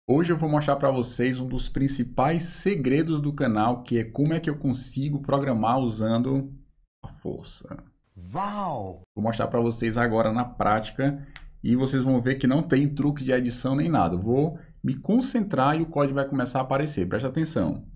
Hoje eu vou mostrar para vocês um dos principais segredos do canal, que é como é que eu consigo programar usando a força. Uau! Vou mostrar para vocês agora na prática e vocês vão ver que não tem truque de edição nem nada. Eu vou me concentrar e o código vai começar a aparecer. Preste atenção.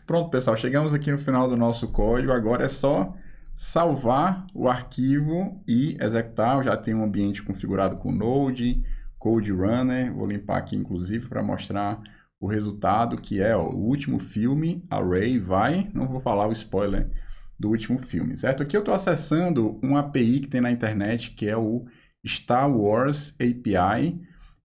Pronto, pessoal, chegamos aqui no final do nosso código. Agora é só salvar o arquivo e executar. Eu já tenho um ambiente configurado com Node, Code Runner. Vou limpar aqui, inclusive, para mostrar o resultado, que é o último filme, Array, não vou falar o spoiler do último filme, certo? Aqui eu estou acessando uma API que tem na internet, que é o Star Wars API.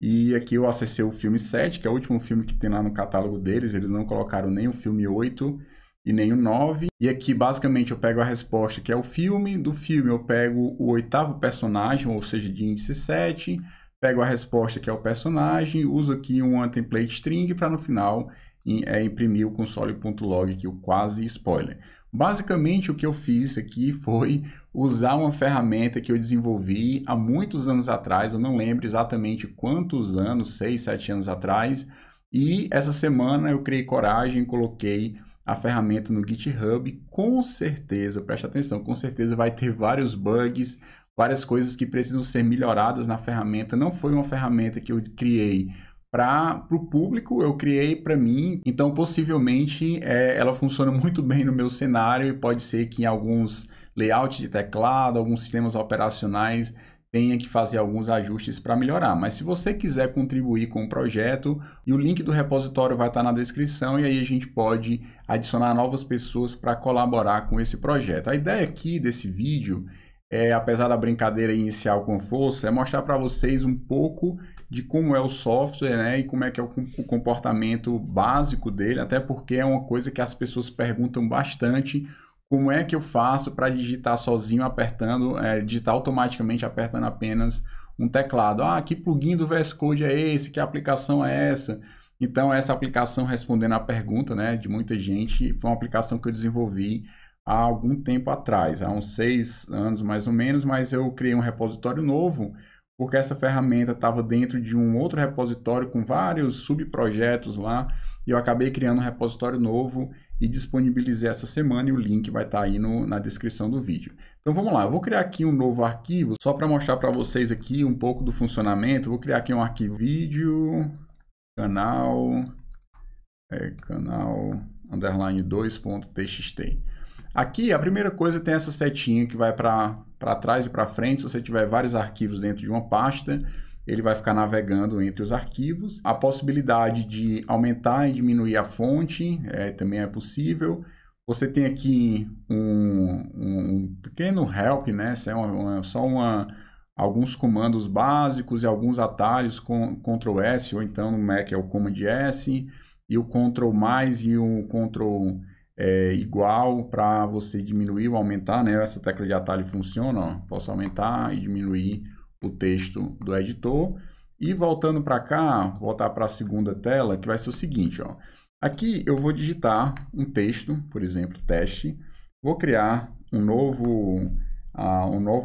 E aqui eu acessei o filme 7, que é o último filme que tem lá no catálogo deles. Eles não colocaram nem o filme 8 e nem o 9. E aqui, basicamente, eu pego a resposta, que é o filme. Do filme, eu pego o 8º personagem, ou seja, de índice 7. Pego a resposta, que é o personagem. Uso aqui uma template string para, no final, imprimir o console.log, aqui, o quase spoiler. Basicamente, o que eu fiz aqui foi usar uma ferramenta que eu desenvolvi há muitos anos atrás, eu não lembro exatamente quantos anos, 6, 7 anos atrás, e essa semana eu criei coragem e coloquei a ferramenta no GitHub. Com certeza, preste atenção, com certeza vai ter vários bugs, várias coisas que precisam ser melhoradas na ferramenta. Não foi uma ferramenta que eu criei para o público, eu criei para mim, então possivelmente ela funciona muito bem no meu cenário e pode ser que em alguns layouts de teclado, alguns sistemas operacionais tenha que fazer alguns ajustes para melhorar. Mas se você quiser contribuir com o projeto, e o link do repositório vai estar na descrição, e aí a gente pode adicionar novas pessoas para colaborar com esse projeto. A ideia aqui desse vídeo apesar da brincadeira inicial com força, é mostrar para vocês um pouco de como é o software, né, e como é que é o comportamento básico dele, até porque é uma coisa que as pessoas perguntam bastante, como é que eu faço para digitar sozinho, apertando, digitar automaticamente, apertando apenas um teclado. Ah, que plugin do VS Code é esse? Que aplicação é essa? Então, essa aplicação, respondendo à pergunta, né, de muita gente, foi uma aplicação que eu desenvolvi há algum tempo atrás, há uns 6 anos mais ou menos, mas eu criei um repositório novo, porque essa ferramenta estava dentro de um outro repositório com vários subprojetos lá, e eu acabei criando um repositório novo e disponibilizei essa semana, e o link vai estar aí na descrição do vídeo. Então vamos lá, eu vou criar aqui um novo arquivo, só para mostrar para vocês aqui um pouco do funcionamento. Vou criar aqui um arquivo vídeo, canal underline 2.txt. Aqui, a primeira coisa, tem essa setinha que vai para trás e para frente. Se você tiver vários arquivos dentro de uma pasta, ele vai ficar navegando entre os arquivos. A possibilidade de aumentar e diminuir a fonte também é possível. Você tem aqui um pequeno help, né? Alguns comandos básicos e alguns atalhos com Ctrl S, ou então no Mac é o Command S, e o Ctrl mais e o Ctrl igual para você diminuir ou aumentar, né? Essa tecla de atalho funciona, ó. Posso aumentar e diminuir o texto do editor. E voltando para cá, voltar para a segunda tela, que vai ser o seguinte, ó. Aqui eu vou digitar um texto, por exemplo, teste. Vou criar um novo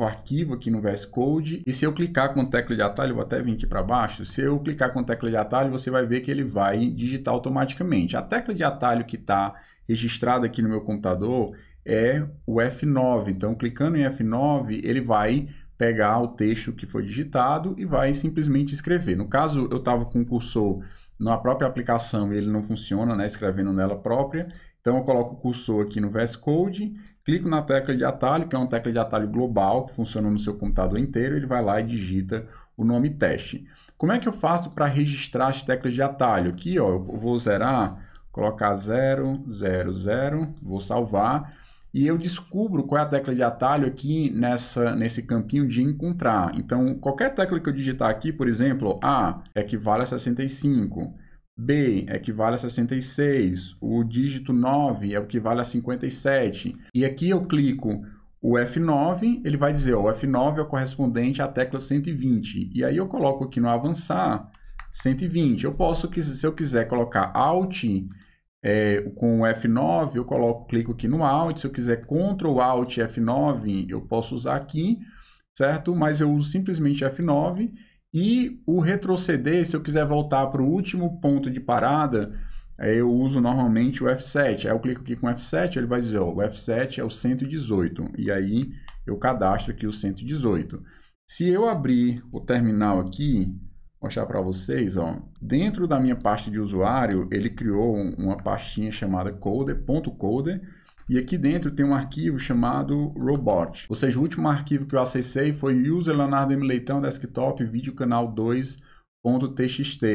arquivo aqui no VS Code, e se eu clicar com a tecla de atalho, vou até vir aqui para baixo, se eu clicar com a tecla de atalho, você vai ver que ele vai digitar automaticamente. A tecla de atalho que está registrada aqui no meu computador é o F9, então clicando em F9, ele vai pegar o texto que foi digitado e vai simplesmente escrever. No caso, eu estava com o cursor na própria aplicação e ele não funciona, né, escrevendo nela própria. Então, eu coloco o cursor aqui no VS Code, clico na tecla de atalho, que é uma tecla de atalho global, que funciona no seu computador inteiro, ele vai lá e digita o nome teste. Como é que eu faço para registrar as teclas de atalho? Aqui, ó, eu vou zerar, colocar 0, 0, 0, vou salvar. e eu descubro qual é a tecla de atalho aqui nesse campinho de encontrar. Então, qualquer tecla que eu digitar aqui, por exemplo, A equivale a 65, B equivale a 66, o dígito 9 é o que equivale a 57. E aqui eu clico o F9, ele vai dizer, ó, o F9 é o correspondente à tecla 120. E aí eu coloco aqui no avançar 120. Eu posso, se eu quiser colocar Alt com o F9, eu clico aqui no Alt. Se eu quiser Ctrl Alt F9, eu posso usar aqui, certo? Mas eu uso simplesmente F9. E o retroceder, se eu quiser voltar para o último ponto de parada, eu uso normalmente o F7. Aí eu clico aqui com o F7, ele vai dizer, ó, o F7 é o 118. E aí eu cadastro aqui o 118. Se eu abrir o terminal aqui, mostrar para vocês, ó, dentro da minha pasta de usuário, ele criou uma pastinha chamada coder.coder, e aqui dentro tem um arquivo chamado robot. Ou seja, o último arquivo que eu acessei foi user Leonardo M. Leitão desktop vídeo canal 2.txt.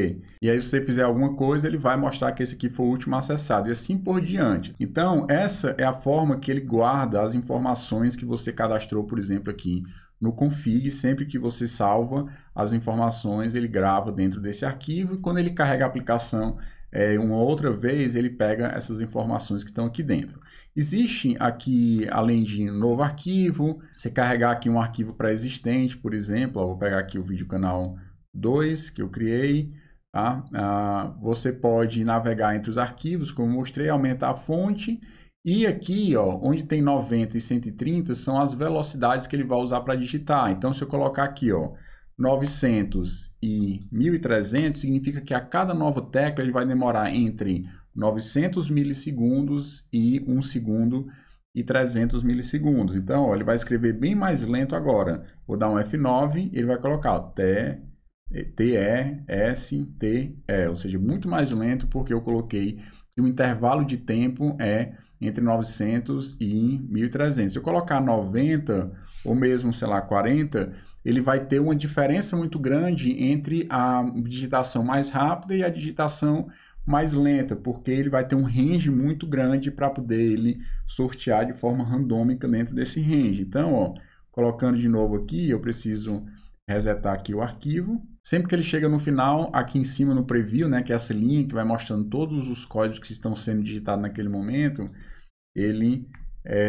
E aí se você fizer alguma coisa, ele vai mostrar que esse aqui foi o último acessado e assim por diante. Então, essa é a forma que ele guarda as informações que você cadastrou, por exemplo, aqui no config. Sempre que você salva as informações, ele grava dentro desse arquivo, e quando ele carrega a aplicação uma outra vez, ele pega essas informações que estão aqui dentro. Existe aqui, além de novo arquivo, você carregar aqui um arquivo pré-existente, por exemplo, ó, vou pegar aqui o vídeo canal 2 que eu criei, tá? Você pode navegar entre os arquivos, como eu mostrei, aumentar a fonte, e aqui, ó, onde tem 90 e 130, são as velocidades que ele vai usar para digitar. Então, se eu colocar aqui, ó, 900 e 1300, significa que a cada nova tecla ele vai demorar entre 900 milissegundos e 1 segundo e 300 milissegundos. Então, ó, ele vai escrever bem mais lento agora. Vou dar um F9, ele vai colocar T-E-S-T-E, ou seja, muito mais lento, porque eu coloquei que o intervalo de tempo é entre 900 e 1300. Se eu colocar 90 ou mesmo, sei lá, 40, ele vai ter uma diferença muito grande entre a digitação mais rápida e a digitação mais lenta, porque ele vai ter um range muito grande para poder ele sortear de forma randômica dentro desse range. Então, ó, colocando de novo aqui, eu preciso resetar aqui o arquivo. Sempre que ele chega no final, aqui em cima no preview, né, que é essa linha que vai mostrando todos os códigos que estão sendo digitados naquele momento, ele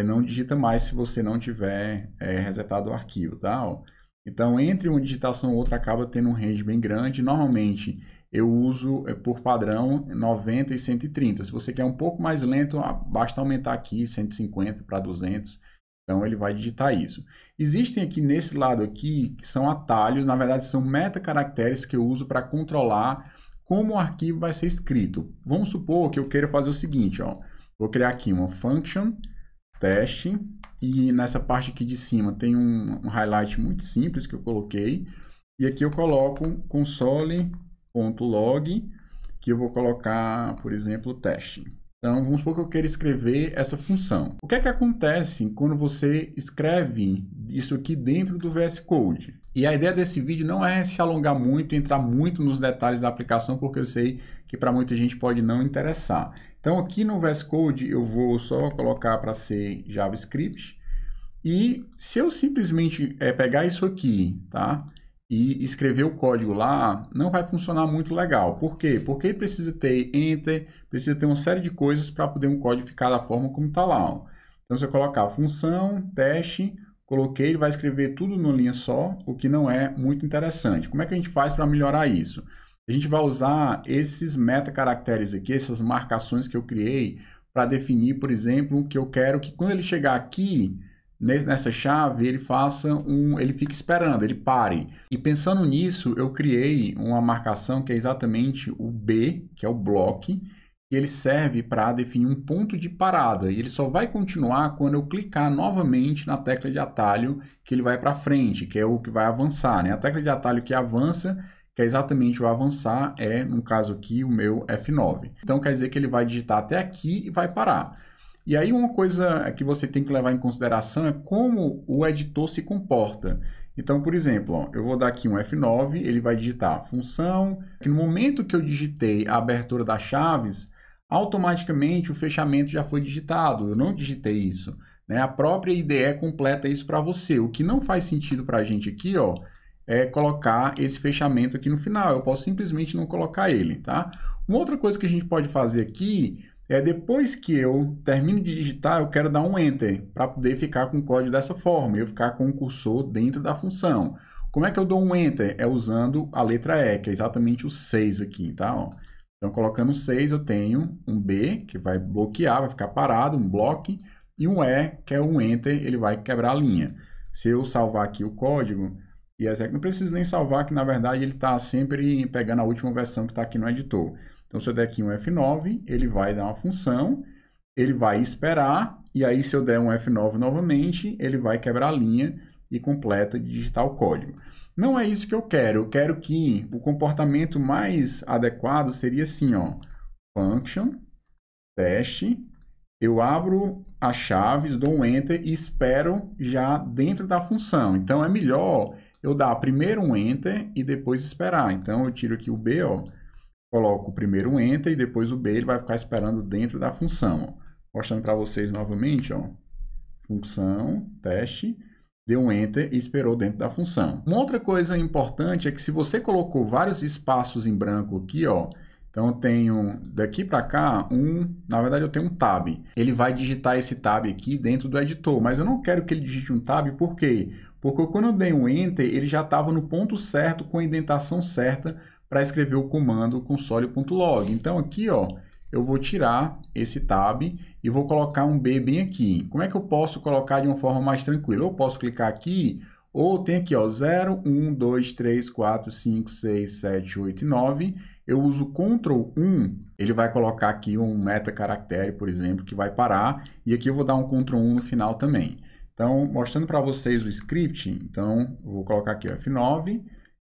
não digita mais se você não tiver resetado o arquivo, tá? Ó. Então, entre uma digitação e outra, acaba tendo um range bem grande. Normalmente, eu uso, por padrão, 90 e 130. Se você quer um pouco mais lento, basta aumentar aqui 150 para 200. Então, ele vai digitar isso. Existem aqui, nesse lado aqui, que são atalhos. Na verdade, são metacaracteres que eu uso para controlar como o arquivo vai ser escrito. Vamos supor que eu queira fazer o seguinte, ó. Vou criar aqui uma function teste, e nessa parte aqui de cima tem um highlight muito simples que eu coloquei, e aqui eu coloco console.log, que eu vou colocar, por exemplo, teste. Então, vamos supor que eu queira escrever essa função. O que é que acontece quando você escreve isso aqui dentro do VS Code? E a ideia desse vídeo não é se alongar muito, entrar muito nos detalhes da aplicação, porque eu sei que para muita gente pode não interessar. Então, aqui no VS Code, eu vou só colocar para ser JavaScript. E se eu simplesmente pegar isso aqui, tá? E escrever o código lá, não vai funcionar muito legal. Por quê? Porque precisa ter enter, precisa ter uma série de coisas para poder um código ficar da forma como está lá. Ó. Então, se eu colocar função, teste, coloquei, ele vai escrever tudo numa linha só, o que não é muito interessante. Como é que a gente faz para melhorar isso? A gente vai usar esses metacaracteres aqui, essas marcações que eu criei, para definir, por exemplo, que eu quero que quando ele chegar aqui, nessa chave, ele fique esperando, ele pare. E pensando nisso, eu criei uma marcação que é exatamente o B, que é o block, e ele serve para definir um ponto de parada. E ele só vai continuar quando eu clicar novamente na tecla de atalho, que ele vai para frente, que é o que vai avançar, né? A tecla de atalho que avança, que é exatamente o avançar, no caso aqui, o meu F9. Então, quer dizer que ele vai digitar até aqui e vai parar. E aí uma coisa que você tem que levar em consideração é como o editor se comporta. Então, por exemplo, ó, eu vou dar aqui um F9, ele vai digitar função, que no momento que eu digitei a abertura das chaves, automaticamente o fechamento já foi digitado, eu não digitei isso. né? A própria IDE completa isso para você. O que não faz sentido para a gente aqui, ó, é colocar esse fechamento aqui no final. Eu posso simplesmente não colocar ele, tá? Uma outra coisa que a gente pode fazer aqui é, depois que eu termino de digitar, eu quero dar um Enter para poder ficar com o código dessa forma, eu ficar com o cursor dentro da função. Como é que eu dou um Enter? É usando a letra E, que é exatamente o 6 aqui, tá? Ó. Então, colocando 6, eu tenho um B, que vai bloquear, vai ficar parado, um bloque, e um E, que é um Enter, ele vai quebrar a linha. Se eu salvar aqui o código, e não preciso nem salvar, que na verdade ele está sempre pegando a última versão que está aqui no editor. Então, se eu der aqui um F9, ele vai dar uma função, ele vai esperar, e aí se eu der um F9 novamente, ele vai quebrar a linha e completa de digitar o código. Não é isso que eu quero que o comportamento mais adequado seria assim, ó, function, teste, eu abro as chaves, dou um Enter e espero já dentro da função. Então, é melhor eu dar primeiro um Enter e depois esperar. Então, eu tiro aqui o B, ó, coloco primeiro um Enter e depois o B, ele vai ficar esperando dentro da função. Ó. Mostrando para vocês novamente, ó, função, teste, deu um Enter e esperou dentro da função. Uma outra coisa importante é que se você colocou vários espaços em branco aqui, ó, então eu tenho daqui para cá na verdade eu tenho um tab. Ele vai digitar esse tab aqui dentro do editor, mas eu não quero que ele digite um tab, por quê? Porque quando eu dei um Enter, ele já estava no ponto certo, com a indentação certa, para escrever o comando console.log. Então aqui, ó, eu vou tirar esse tab e vou colocar um B bem aqui. Como é que eu posso colocar de uma forma mais tranquila? Eu posso clicar aqui, ou tem aqui, ó, 0, 1, 2, 3, 4, 5, 6, 7, 8 e 9. Eu uso Ctrl 1, ele vai colocar aqui um meta caractere, por exemplo, que vai parar. E aqui eu vou dar um Ctrl 1 no final também. Então, mostrando para vocês o script, então, eu vou colocar aqui o F9,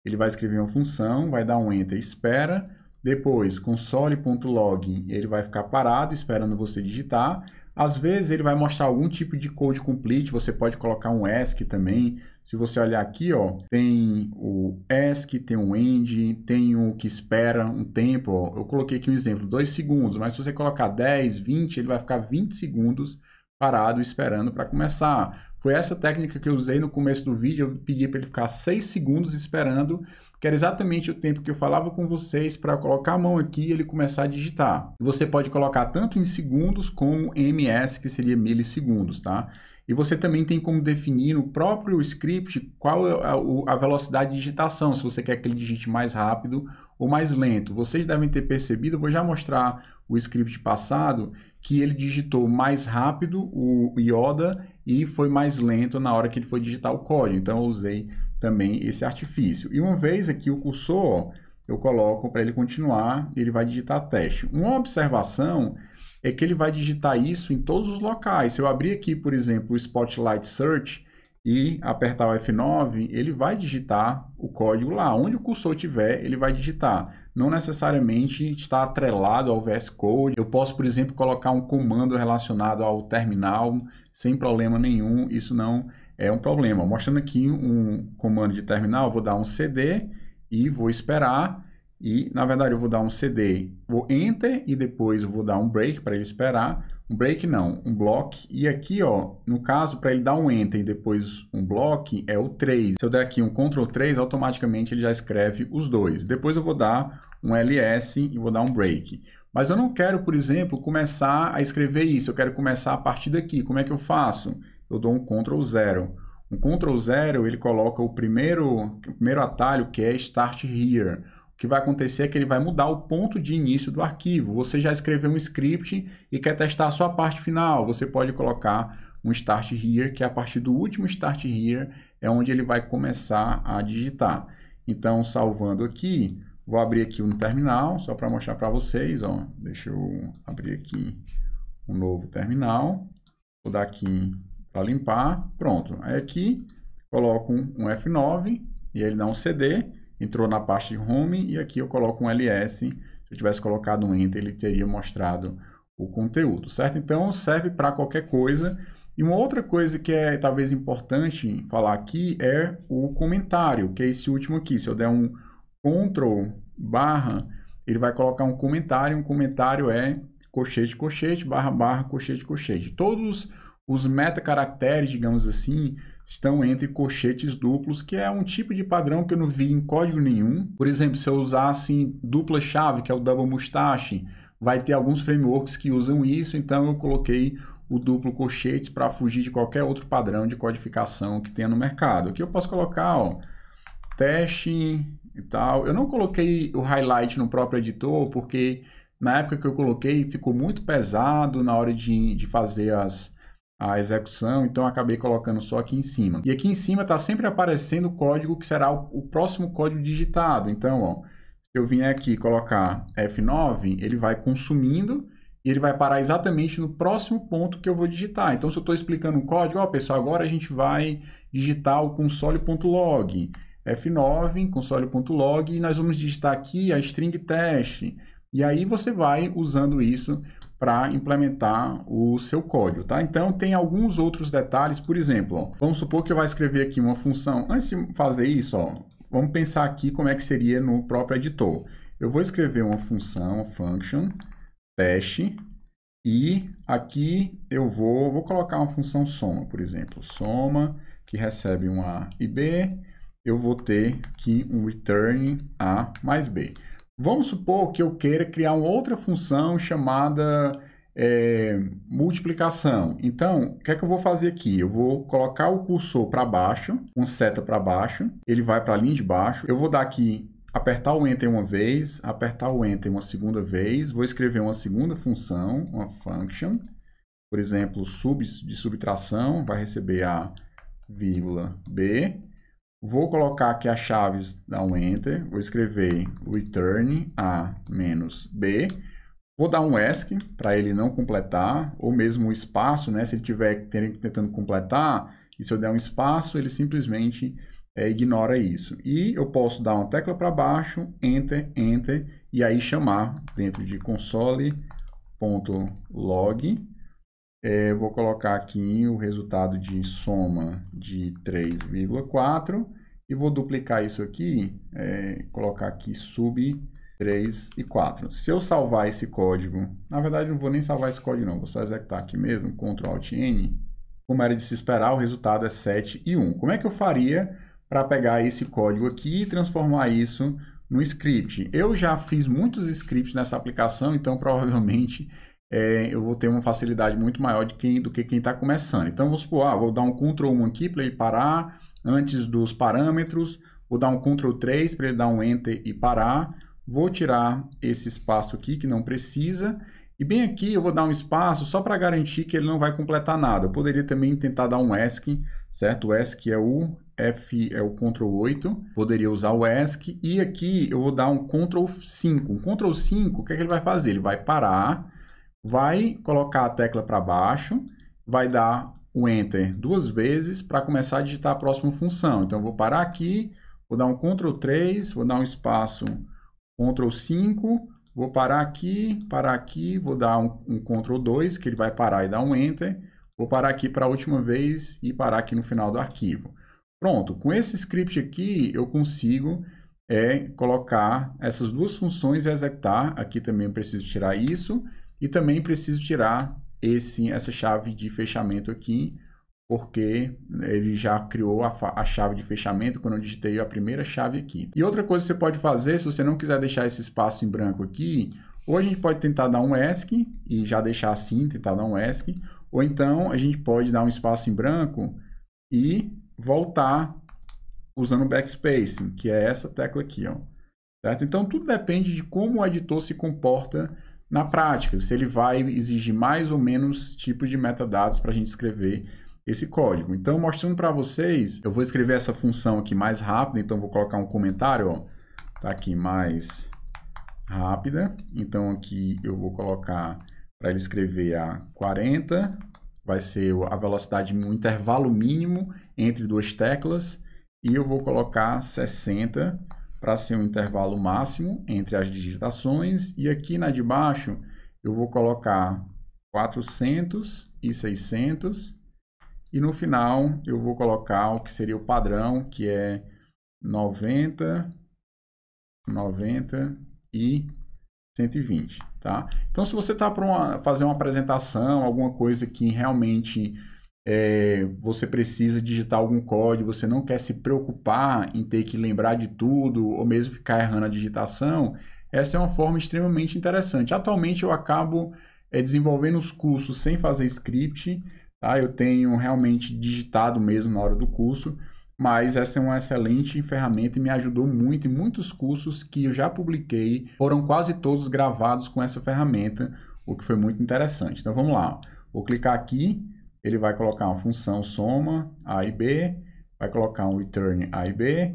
ele vai escrever uma função, vai dar um Enter, espera, depois console.log, ele vai ficar parado, esperando você digitar. Às vezes, ele vai mostrar algum tipo de code complete, você pode colocar um ESC também. Se você olhar aqui, ó, tem o ESC, tem o END, tem o que espera um tempo, ó. Eu coloquei aqui um exemplo, 2 segundos, mas se você colocar 10, 20, ele vai ficar 20 segundos parado esperando para começar. Foi essa técnica que eu usei no começo do vídeo, eu pedi para ele ficar 6 segundos esperando, que era exatamente o tempo que eu falava com vocês para colocar a mão aqui e ele começar a digitar. Você pode colocar tanto em segundos como em ms, que seria milissegundos, tá? E você também tem como definir no próprio script qual é a velocidade de digitação, se você quer que ele digite mais rápido ou mais lento. Vocês devem ter percebido, eu vou já mostrar o script passado, que ele digitou mais rápido o Yoda e foi mais lento na hora que ele foi digitar o código. Então, eu usei também esse artifício. E uma vez aqui o cursor, ó, eu coloco para ele continuar, ele vai digitar teste. Uma observação é que ele vai digitar isso em todos os locais. Se eu abrir aqui, por exemplo, o Spotlight Search e apertar o F9, ele vai digitar o código lá. Onde o cursor estiver, ele vai digitar. Não necessariamente está atrelado ao VS Code. Eu posso, por exemplo, colocar um comando relacionado ao terminal sem problema nenhum. Isso não é um problema. Mostrando aqui um comando de terminal, eu vou dar um CD e vou esperar. E, na verdade, eu vou dar um CD, vou Enter e depois eu vou dar um break para ele esperar. Um break não, um block. E aqui, ó, no caso, para ele dar um Enter e depois um block, é o 3. Se eu der aqui um Ctrl 3, automaticamente ele já escreve os dois. Depois eu vou dar um LS e vou dar um break. Mas eu não quero, por exemplo, começar a escrever isso. Eu quero começar a partir daqui. Como é que eu faço? Eu dou um Ctrl 0. Um Ctrl 0, ele coloca o primeiro atalho, que é Start Here. O que vai acontecer é que ele vai mudar o ponto de início do arquivo. Você já escreveu um script e quer testar a sua parte final. Você pode colocar um Start Here, que é a partir do último Start Here, é onde ele vai começar a digitar. Então, salvando aqui, vou abrir aqui um terminal, só para mostrar para vocês. Ó. Deixa eu abrir aqui um novo terminal. Vou dar aqui para limpar. Pronto. Aí aqui, coloco um F9 e ele dá um CD. Entrou na parte de Home e aqui eu coloco um LS. Se eu tivesse colocado um Enter, ele teria mostrado o conteúdo, certo? Então, serve para qualquer coisa. E uma outra coisa que é talvez importante falar aqui é o comentário, que é esse último aqui. Se eu der um Ctrl barra, ele vai colocar um comentário. Um comentário é colchete, colchete, barra, barra, colchete, colchete. Todos os metacaracteres, digamos assim, estão entre colchetes duplos, que é um tipo de padrão que eu não vi em código nenhum. Por exemplo, se eu usar assim dupla chave, que é o double mustache, vai ter alguns frameworks que usam isso, então eu coloquei o duplo colchete para fugir de qualquer outro padrão de codificação que tenha no mercado. Aqui eu posso colocar, ó, teste e tal. Eu não coloquei o highlight no próprio editor, porque na época que eu coloquei ficou muito pesado na hora de fazer a execução, então eu acabei colocando só aqui em cima. E aqui em cima está sempre aparecendo o código que será o próximo código digitado. Então, ó, se eu vier aqui colocar F9, ele vai consumindo e ele vai parar exatamente no próximo ponto que eu vou digitar. Então, se eu estou explicando um código, ó, pessoal, agora a gente vai digitar o console.log, F9, console.log, e nós vamos digitar aqui a string teste. E aí você vai usando isso para implementar o seu código, tá? Então, tem alguns outros detalhes, por exemplo, ó, vamos supor que eu vou escrever aqui uma função. Antes de fazer isso, ó, vamos pensar aqui como é que seria no próprio editor. Eu vou escrever uma função, function, teste, e aqui eu vou colocar uma função soma, por exemplo, soma, que recebe um A e B, eu vou ter aqui um return A mais B. Vamos supor que eu queira criar uma outra função chamada multiplicação. Então, o que é que eu vou fazer aqui? Eu vou colocar o cursor para baixo, uma seta para baixo, ele vai para a linha de baixo. Eu vou dar aqui, apertar o Enter uma vez, apertar o Enter uma segunda vez, vou escrever uma segunda função, uma function, por exemplo, de subtração, vai receber A, vírgula, B. Vou colocar aqui as chaves, dar um Enter, vou escrever return A menos B. Vou dar um ESC para ele não completar, ou mesmo um espaço, né? Se ele estiver tentando completar, e se eu der um espaço, ele simplesmente ignora isso. E eu posso dar uma tecla para baixo, Enter, Enter, e aí chamar dentro de console.log. Vou colocar aqui o resultado de soma de 3,4 e vou duplicar isso aqui, colocar aqui sub 3 e 4. Se eu salvar esse código, na verdade não vou nem salvar esse código não, vou só executar aqui mesmo, Ctrl Alt N, como era de se esperar, o resultado é 7 e 1. Como é que eu faria para pegar esse código aqui e transformar isso no script? Eu já fiz muitos scripts nessa aplicação, então provavelmente eu vou ter uma facilidade muito maior do que quem está começando. Então, vamos supor, vou dar um Ctrl 1 aqui para ele parar antes dos parâmetros, vou dar um Ctrl 3 para ele dar um Enter e parar, vou tirar esse espaço aqui que não precisa, e bem aqui eu vou dar um espaço só para garantir que ele não vai completar nada. Eu poderia também tentar dar um ESC, certo? O ESC é o Ctrl 8, poderia usar o ESC, e aqui eu vou dar um Ctrl 5. Um Ctrl 5, o que é que ele vai fazer? Ele vai parar, vai colocar a tecla para baixo, vai dar o Enter duas vezes para começar a digitar a próxima função. Então, eu vou parar aqui, vou dar um Ctrl 3, vou dar um espaço Ctrl 5, vou parar aqui, vou dar um Ctrl 2, que ele vai parar e dar um Enter, vou parar aqui para a última vez e parar aqui no final do arquivo. Pronto, com esse script aqui, eu consigo colocar essas duas funções e executar. Aqui também eu preciso tirar isso, e também preciso tirar essa chave de fechamento aqui, porque ele já criou a chave de fechamento quando eu digitei a primeira chave aqui. E outra coisa que você pode fazer, se você não quiser deixar esse espaço em branco aqui, ou a gente pode tentar dar um ESC e já deixar assim, tentar dar um ESC, ou então a gente pode dar um espaço em branco e voltar usando o backspace, que é essa tecla aqui, ó. Certo? Então tudo depende de como o editor se comporta na prática, se ele vai exigir mais ou menos tipos de metadados para a gente escrever esse código. Então, mostrando para vocês, eu vou escrever essa função aqui mais rápida, então vou colocar um comentário, ó, tá aqui mais rápida. Então, aqui eu vou colocar para ele escrever a 40, vai ser a velocidade, um intervalo mínimo entre duas teclas, e eu vou colocar 60 para ser um intervalo máximo entre as digitações, e aqui na de baixo eu vou colocar 400 e 600, e no final eu vou colocar o que seria o padrão, que é 90, 90 e 120, tá? Então, se você está para fazer uma apresentação, alguma coisa que realmente você precisa digitar algum código, você não quer se preocupar em ter que lembrar de tudo ou mesmo ficar errando a digitação, essa é uma forma extremamente interessante. Atualmente eu acabo desenvolvendo os cursos sem fazer script, tá? Eu tenho realmente digitado mesmo na hora do curso, mas essa é uma excelente ferramenta e me ajudou muito, e muitos cursos que eu já publiquei foram quase todos gravados com essa ferramenta, o que foi muito interessante. Então vamos lá, vou clicar aqui, ele vai colocar uma função soma A e B, vai colocar um return A e B,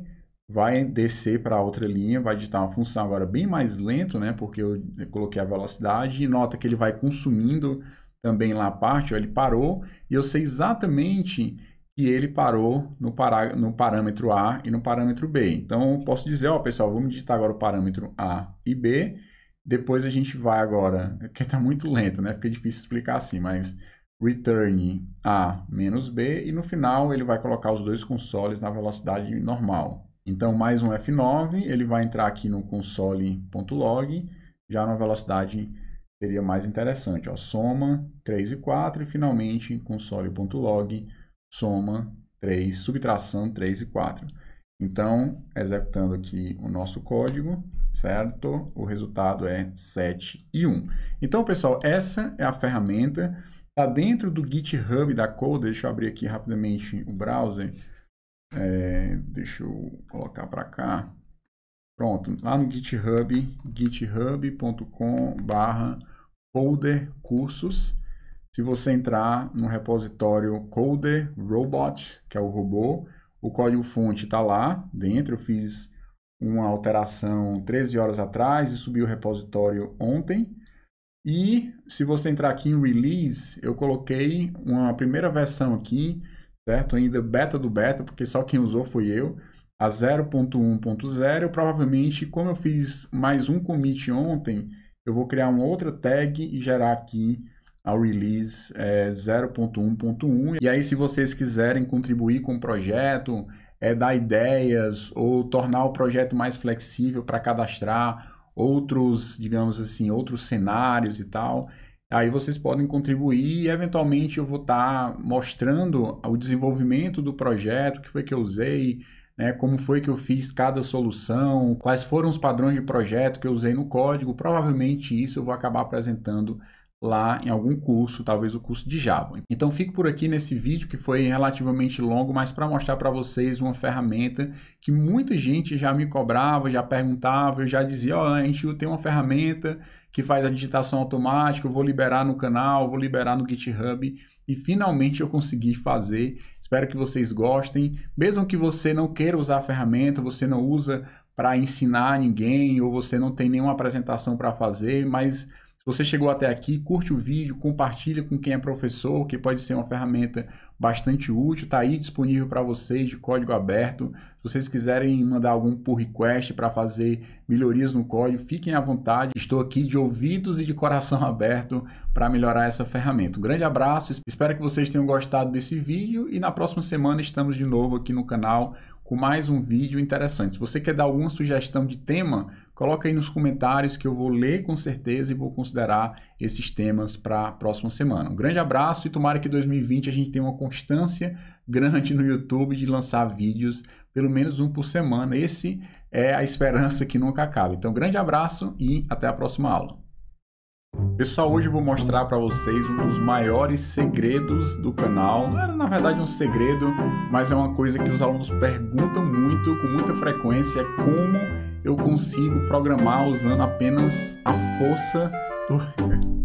vai descer para outra linha, vai digitar uma função agora bem mais lento, né? Porque eu coloquei a velocidade, e nota que ele vai consumindo também lá a parte, ó, ele parou, e eu sei exatamente que ele parou no parâmetro A e no parâmetro B. Então, eu posso dizer, ó, pessoal, vamos digitar agora o parâmetro A e B, depois a gente vai agora, que está muito lento, né? Fica difícil explicar assim, mas return A menos B, e no final ele vai colocar os dois consoles na velocidade normal. Então, mais um F9, ele vai entrar aqui no console.log, já na velocidade seria mais interessante, ó, soma 3 e 4, e finalmente console.log, soma 3, subtração 3 e 4. Então, executando aqui o nosso código, certo? O resultado é 7 e 1. Então, pessoal, essa é a ferramenta. Está dentro do GitHub da Coder. Deixa eu abrir aqui rapidamente o browser. Deixa eu colocar para cá. Pronto, lá no GitHub, github.com/codercursos. Se você entrar no repositório Coder Robot, que é o robô, o código-fonte está lá dentro. Eu fiz uma alteração 13 horas atrás e subi o repositório ontem. E se você entrar aqui em Release, eu coloquei uma primeira versão aqui, certo? Ainda beta do beta, porque só quem usou foi eu, a 0.1.0. Provavelmente, como eu fiz mais um commit ontem, eu vou criar uma outra tag e gerar aqui a release 0.1.1. E aí, se vocês quiserem contribuir com o projeto, dar ideias ou tornar o projeto mais flexível para cadastrar outros, digamos assim, outros cenários e tal, aí vocês podem contribuir e eventualmente eu vou estar mostrando o desenvolvimento do projeto, o que foi que eu usei, né, como foi que eu fiz cada solução, quais foram os padrões de projeto que eu usei no código. Provavelmente isso eu vou acabar apresentando lá em algum curso, talvez o curso de Java. Então fico por aqui nesse vídeo que foi relativamente longo, mas para mostrar para vocês uma ferramenta que muita gente já me cobrava, já perguntava, eu já dizia, ó, a gente tem uma ferramenta que faz a digitação automática, eu vou liberar no canal, vou liberar no GitHub, e finalmente eu consegui fazer. Espero que vocês gostem, mesmo que você não queira usar a ferramenta, você não usa para ensinar ninguém, ou você não tem nenhuma apresentação para fazer, mas se você chegou até aqui, curte o vídeo, compartilha com quem é professor, que pode ser uma ferramenta bastante útil, está aí disponível para vocês de código aberto. Se vocês quiserem mandar algum pull request para fazer melhorias no código, fiquem à vontade. Estou aqui de ouvidos e de coração aberto para melhorar essa ferramenta. Um grande abraço, espero que vocês tenham gostado desse vídeo e na próxima semana estamos de novo aqui no canal com mais um vídeo interessante. Se você quer dar alguma sugestão de tema, coloca aí nos comentários que eu vou ler com certeza e vou considerar esses temas para a próxima semana. Um grande abraço e tomara que em 2020 a gente tenha uma constância grande no YouTube de lançar vídeos, pelo menos um por semana. Esse é a esperança que nunca acaba. Então, grande abraço e até a próxima aula. Pessoal, hoje eu vou mostrar para vocês um dos maiores segredos do canal. Não era na verdade um segredo, mas é uma coisa que os alunos perguntam muito, com muita frequência, é como eu consigo programar usando apenas a força do...